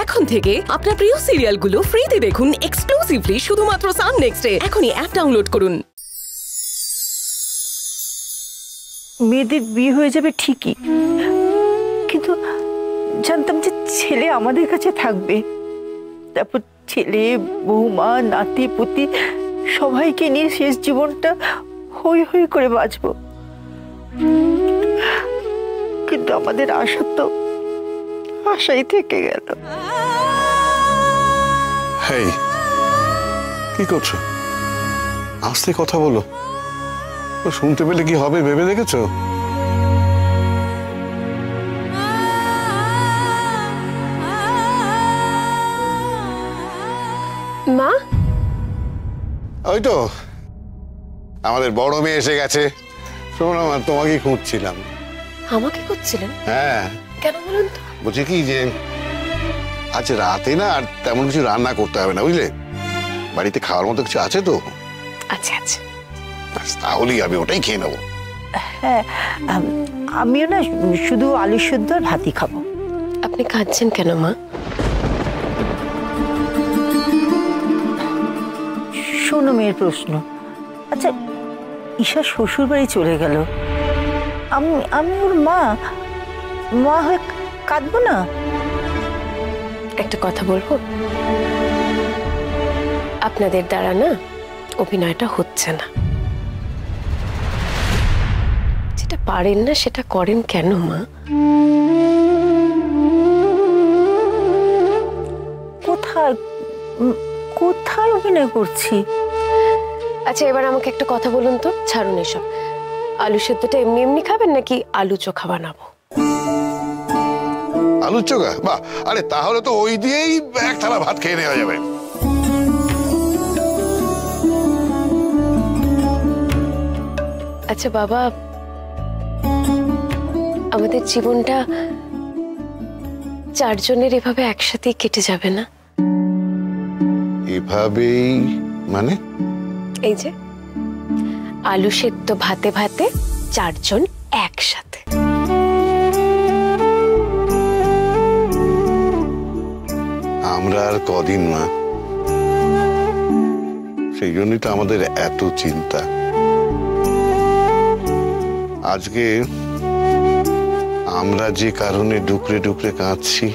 এখন থেকে আপনার প্রিয় সিরিয়ালগুলো ফ্রিতে দেখুন এক্সক্লুসিভলি শুধুমাত্র সান নেক্সটে। এখনই অ্যাপ ডাউনলোড করুন। মেয়েদের বিয়ে হয়ে যাবে ঠিকই, কিন্তু জানতাম যে ছেলে আমাদের কাছে থাকবে। তারপর ছেলে, বৌমা, নাতি পুতি সবাইকে নিয়ে শেষ জীবনটা হই হই করে বাঁচবো। কিন্তু আমাদের আশা তো আশাই থেকে গেল। হেই, কি করছো? আস্তে কথা বলো। শুনতে পেলে কি হবে ভেবে দেখেছো? মা, ওই তো আমাদের বড় মেয়ে এসে গেছে। শোনো মা, তোমাকেই খুঁজছিলাম। আমাকে খুঁজছিলেন? হ্যাঁ। কেন বলুন তো? বলছি কি যে আজ রাতে না আর তেমন কিছু রান্না করতে হবে না, বুঝলে? বাড়িতে খাওয়ার মতো কিছু আছে তো? আচ্ছা আচ্ছা, তাহলেই আমি ওটাই খেয়ে নেবো। হ্যাঁ, আমিও না শুধু আলু সেদ্ধ আর ভাতই খাবো। আপনি খাচ্ছেন কেন মা? শোনো মেয়ের প্রশ্ন। আচ্ছা, ঈশা শ্বশুর বাড়ি চলে গেল, আমি ওর মা হয়ে কাঁদবো না? একটা কথা বলবো, আপনাদের দ্বারা না অভিনয়টা হচ্ছে না। যেটা পারেন না সেটা করেন কেন মা? কোথায় অভিনয় করছি? আচ্ছা, এবার আমাকে একটা কথা বলুন তো, ছাড়ুন এসব। আলু সেদ্ধটা এমনি এমনি খাবেন নাকি আলু চোখা বানাবো? আলু চোখা? বাহ, আরে তাহলে তো ওই দিয়েই এক থালা ভাত খেয়ে নেওয়া যাবে। আচ্ছা বাবা, আমাদের জীবনটা চারজনের এভাবে একসাথেই কেটে যাবে না? এভাবেই মানে? এই যে আলু সেদ্ধ ভাতে ভাতে চারজন একসাথে। আমরা আর কদিন মা, সেই জন্যই তো আমাদের এত চিন্তা। আজকে আমরা যে কারণে ডুকরে ডুকরে কাঁদছি,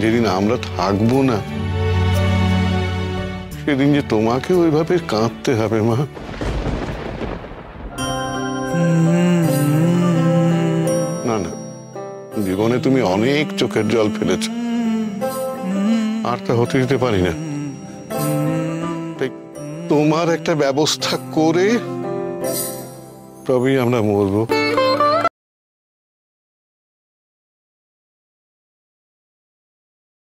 যেদিন আমরা থাকবো না সেদিন যে তোমাকে ওইভাবে কাঁদতে হবে মা। না না, জীবনে তুমি অনেক চোখের জল ফেলেছ, আর তা হতে দিতে পারি না। তাই তোমার একটা ব্যবস্থা করে তবেই আমরা মরবো।